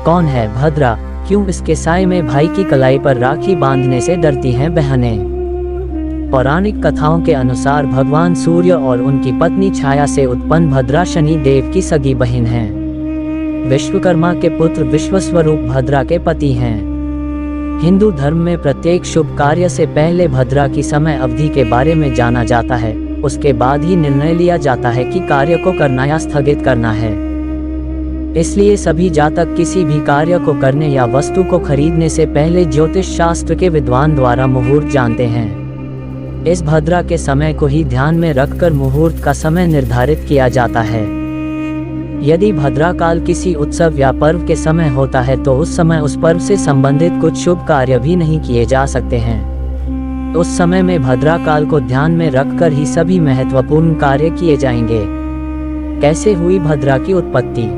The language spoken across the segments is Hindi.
कौन है भद्रा? क्यों इसके साए में भाई की कलाई पर राखी बांधने से डरती हैं बहनें? पौराणिक कथाओं के अनुसार भगवान सूर्य और उनकी पत्नी छाया से उत्पन्न भद्रा शनि देव की सगी बहन हैं। विश्वकर्मा के पुत्र विश्वस्वरूप भद्रा के पति हैं। हिंदू धर्म में प्रत्येक शुभ कार्य से पहले भद्रा की समय अवधि के बारे में जाना जाता है। उसके बाद ही निर्णय लिया जाता है कि कार्य को करना या स्थगित करना है। इसलिए सभी जातक किसी भी कार्य को करने या वस्तु को खरीदने से पहले ज्योतिष शास्त्र के विद्वान द्वारा मुहूर्त जानते हैं। इस भद्रा के समय को ही ध्यान में रखकर मुहूर्त का समय निर्धारित किया जाता है। यदि भद्रा काल किसी उत्सव या पर्व के समय होता है तो उस समय उस पर्व से संबंधित कुछ शुभ कार्य भी नहीं किए जा सकते हैं। उस समय में भद्रा काल को ध्यान में रखकर ही सभी महत्वपूर्ण कार्य किए जाएंगे। कैसे हुई भद्रा की उत्पत्ति?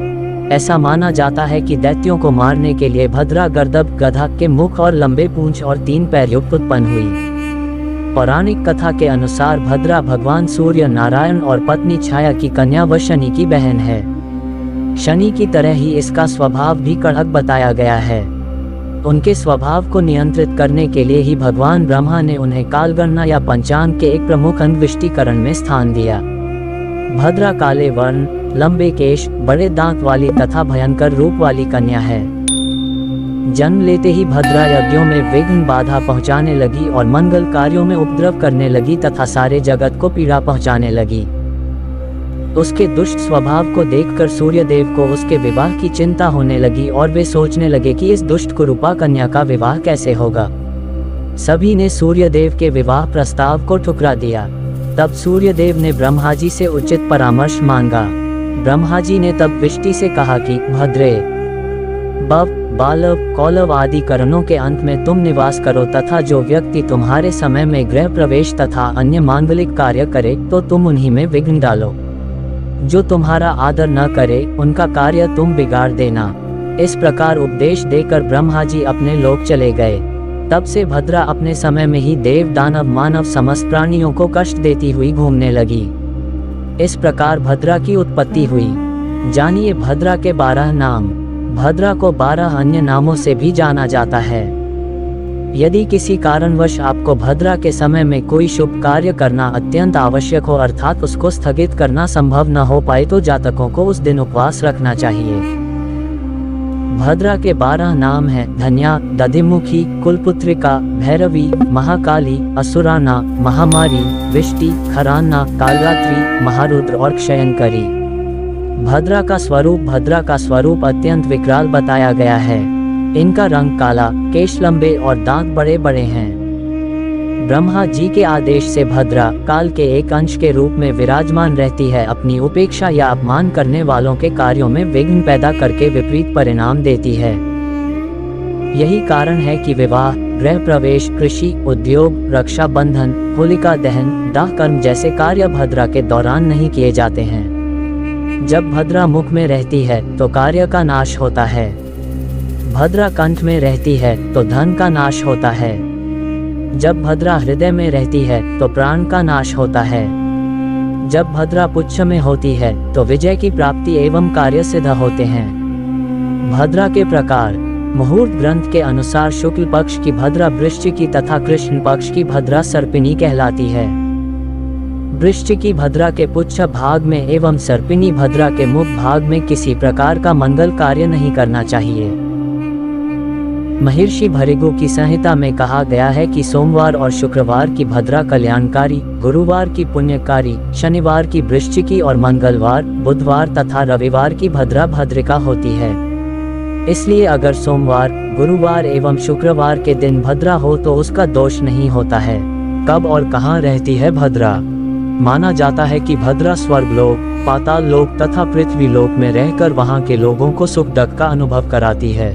ऐसा माना जाता है कि दैत्यों को मारने के लिए भद्रा गर्दभ गधा के मुख और लंबे पूंछ और 3 पैर युक्त उत्पन्न हुई। पौराणिक कथा के अनुसार भद्रा भगवान सूर्य नारायण और पत्नी छाया की कन्या व शनि की बहन है। शनि की तरह ही इसका स्वभाव भी कड़क बताया गया है। उनके स्वभाव को नियंत्रित करने के लिए ही भगवान ब्रह्मा ने उन्हें कालगणना या पंचांग के एक प्रमुख अंग विष्टिकरण में स्थान दिया। भद्रा काले वर्ण, लंबे केश, बड़े दांत वाली तथा भयंकर रूप वाली कन्या है। जन्म लेते ही भद्रा यज्ञों में विघ्न बाधा पहुंचाने लगी और मंगल कार्यों में उपद्रव करने लगी तथा सारे जगत को पीड़ा पहुंचाने लगी। उसके दुष्ट स्वभाव को देखकर सूर्यदेव को उसके विवाह की चिंता होने लगी और वे सोचने लगे कि इस दुष्ट कुरूपा कन्या का विवाह कैसे होगा। सभी ने सूर्यदेव के विवाह प्रस्ताव को ठुकरा दिया। तब सूर्यदेव ने ब्रह्मा जी से उचित परामर्श मांगा। ब्रह्मा जी ने तब विष्टि से कहा कि भद्रे, बव, बालव, कौलव आदि करणों के अंत में तुम निवास करो तथा जो व्यक्ति तुम्हारे समय में गृह प्रवेश तथा अन्य मांगलिक कार्य करे तो तुम उन्हीं में विघ्न डालो। जो तुम्हारा आदर न करे उनका कार्य तुम बिगाड़ देना। इस प्रकार उपदेश देकर ब्रह्मा जी अपने लोक चले गए। तब से भद्रा अपने समय में ही देव, दानव, मानव समस्त प्राणियों को कष्ट देती हुई घूमने लगी। इस प्रकार भद्रा की उत्पत्ति हुई। जानिए भद्रा के 12 नाम। भद्रा को 12 अन्य नामों से भी जाना जाता है। यदि किसी कारणवश आपको भद्रा के समय में कोई शुभ कार्य करना अत्यंत आवश्यक हो अर्थात उसको स्थगित करना संभव न हो पाए तो जातकों को उस दिन उपवास रखना चाहिए। भद्रा के 12 नाम हैं धन्या, दधिमुखी, कुलपुत्रिका, भैरवी, महाकाली, असुराना, महामारी, विष्टि, खराना, कालरात्रि, महारुद्र और क्षयंकरी। भद्रा का स्वरूप अत्यंत विकराल बताया गया है। इनका रंग काला, केश लंबे और दांत बड़े बड़े हैं। ब्रह्मा जी के आदेश से भद्रा काल के एक अंश के रूप में विराजमान रहती है। अपनी उपेक्षा या अपमान करने वालों के कार्यों में विघ्न पैदा करके विपरीत परिणाम देती है। यही कारण है कि विवाह, गृह प्रवेश, कृषि, उद्योग, रक्षा बंधन, होलिका दहन, दाह कर्म जैसे कार्य भद्रा के दौरान नहीं किए जाते हैं। जब भद्रा मुख में रहती है तो कार्य का नाश होता है। भद्रा कंठ में रहती है तो धन का नाश होता है। जब भद्रा हृदय में रहती है तो प्राण का नाश होता है। जब भद्रा पुच्छ में होती है तो विजय की प्राप्ति एवं कार्य सिद्ध होते हैं। भद्रा के प्रकार। मुहूर्त ग्रंथ के अनुसार शुक्ल पक्ष की भद्रा वृश्चिकी तथा कृष्ण पक्ष की भद्रा सर्पिणी कहलाती है। वृश्चिकी भद्रा के पुच्छ भाग में एवं सर्पिणी भद्रा के मुख भाग में किसी प्रकार का मंगल कार्य नहीं करना चाहिए। महर्षि भृगु की संहिता में कहा गया है कि सोमवार और शुक्रवार की भद्रा कल्याणकारी, गुरुवार की पुण्यकारी, शनिवार की वृश्चिकी और मंगलवार, बुधवार तथा रविवार की भद्रा भद्रिका होती है। इसलिए अगर सोमवार, गुरुवार एवं शुक्रवार के दिन भद्रा हो तो उसका दोष नहीं होता है। कब और कहाँ रहती है भद्रा? माना जाता है कि भद्रा स्वर्गलोक, पाताल लोक तथा पृथ्वी लोक में रहकर वहां के लोगों को सुख दुख का अनुभव कराती है।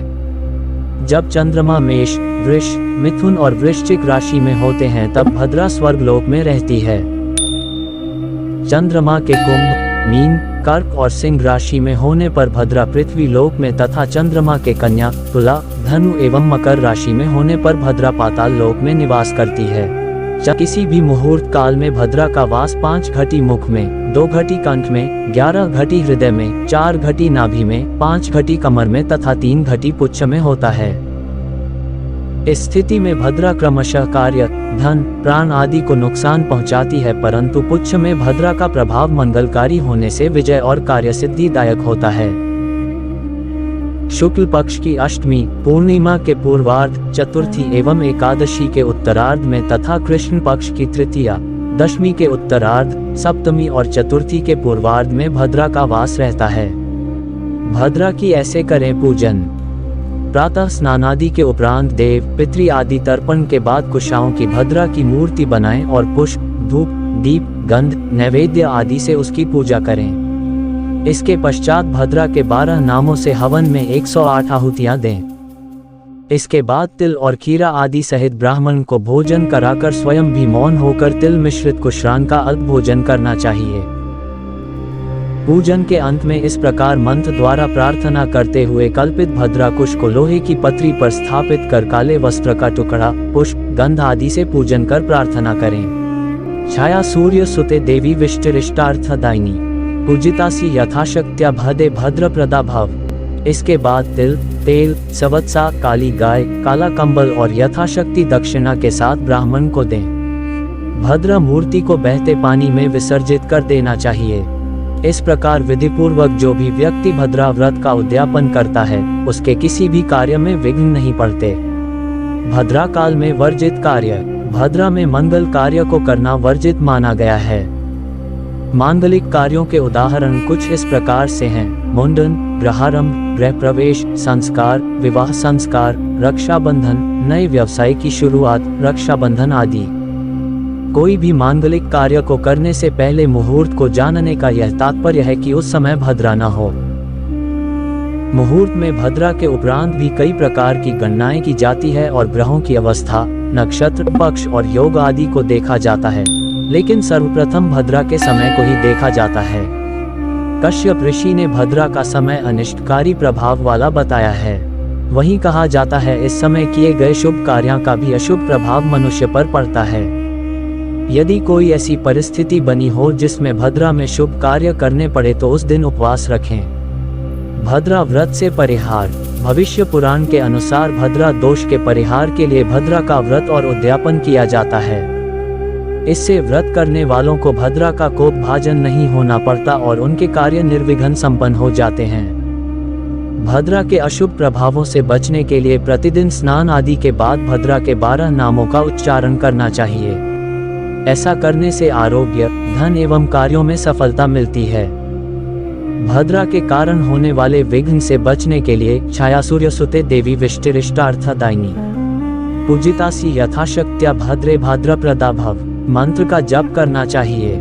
जब चंद्रमा मेष, वृष, मिथुन और वृश्चिक राशि में होते हैं तब भद्रा स्वर्गलोक में रहती है। चंद्रमा के कुंभ, मीन, कर्क और सिंह राशि में होने पर भद्रा पृथ्वी लोक में तथा चंद्रमा के कन्या, तुला, धनु एवं मकर राशि में होने पर भद्रा पाताल लोक में निवास करती है। किसी भी मुहूर्त काल में भद्रा का वास 5 घटी मुख में, 2 घटी कंठ में, 11 घटी हृदय में, 4 घटी नाभि में, 5 घटी कमर में तथा 3 घटी पुच्छ में होता है। इस स्थिति में भद्रा क्रमशः कार्य, धन, प्राण आदि को नुकसान पहुंचाती है, परंतु पुच्छ में भद्रा का प्रभाव मंगलकारी होने से विजय और कार्य सिद्धिदायक होता है। शुक्ल पक्ष की अष्टमी, पूर्णिमा के पूर्वार्ध, चतुर्थी एवं एकादशी के उत्तरार्ध में तथा कृष्ण पक्ष की तृतीया, दशमी के उत्तरार्ध, सप्तमी और चतुर्थी के पूर्वार्ध में भद्रा का वास रहता है। भद्रा की ऐसे करें पूजन। प्रातः स्नानादि के उपरांत देव पितृ आदि तर्पण के बाद कुशाओं की भद्रा की मूर्ति बनाएं और पुष्प, धूप, दीप, गंध, नैवेद्य आदि से उसकी पूजा करें। इसके पश्चात भद्रा के 12 नामों से हवन में 108 आहुतियां दें। इसके बाद तिल और खीरा आदि सहित ब्राह्मण को भोजन कराकर स्वयं भी मौन होकर तिल मिश्रित कुश्रान का अल्प भोजन करना चाहिए। पूजन के अंत में इस प्रकार मंत्र द्वारा प्रार्थना करते हुए कल्पित भद्रा कुश को लोहे की पतरी पर स्थापित कर काले वस्त्र का टुकड़ा, पुष्प, गंध आदि से पूजन कर प्रार्थना करें। छाया सूर्य सुते देवी विष्टिरिष्टार्थदायिनी, पूजितासी यथाशक्त्या भदे भद्र प्रदा भव। इसके बाद तिल, तेल, सवत्सा, काली गाय, काला कंबल और यथाशक्ति दक्षिणा के साथ ब्राह्मण को दें। भद्रा मूर्ति को बहते पानी में विसर्जित कर देना चाहिए। इस प्रकार विधिपूर्वक जो भी व्यक्ति भद्रा व्रत का उद्यापन करता है, उसके किसी भी कार्य में विघ्न नहीं पड़ते। भद्रा काल में वर्जित कार्य। भद्रा में मंगल कार्य को करना वर्जित माना गया है। मांगलिक कार्यों के उदाहरण कुछ इस प्रकार से हैं: मुंडन, गृहारंभ, गृह प्रवेश, संस्कार, विवाह संस्कार, रक्षाबंधन, नए व्यवसाय की शुरुआत, रक्षाबंधन आदि। कोई भी मांगलिक कार्य को करने से पहले मुहूर्त को जानने का यह तात्पर्य है कि उस समय भद्रा न हो। मुहूर्त में भद्रा के उपरांत भी कई प्रकार की गणनाएं की जाती है और ग्रहों की अवस्था, नक्षत्र, पक्ष और योग आदि को देखा जाता है, लेकिन सर्वप्रथम भद्रा के समय को ही देखा जाता है। कश्यप ऋषि ने भद्रा का समय अनिष्टकारी प्रभाव वाला बताया है। वहीं कहा जाता है इस समय किए गए शुभ कार्यों का भी अशुभ प्रभाव मनुष्य पर पड़ता है। यदि कोई ऐसी परिस्थिति बनी हो जिसमें भद्रा में शुभ कार्य करने पड़े तो उस दिन उपवास रखें। भद्रा व्रत से परिहार। भविष्य पुराण के अनुसार भद्रा दोष के परिहार के लिए भद्रा का व्रत और उद्यापन किया जाता है। इससे व्रत करने वालों को भद्रा का कोप भाजन नहीं होना पड़ता और उनके कार्य निर्विघ्न संपन्न हो जाते हैं। भद्रा के अशुभ प्रभावों से बचने के लिए प्रतिदिन स्नान आदि के बाद भद्रा के 12 नामों का उच्चारण करना चाहिए। ऐसा करने से आरोग्य, धन एवं कार्यों में सफलता मिलती है। भद्रा के कारण होने वाले विघ्न से बचने के लिए छाया सूर्य सुते देवी विष्टिरिष्टार्थदायिनी, पूजितासी यथाशक्त्या भद्रे भाद्रप्रदा भव मंत्र का जप करना चाहिए।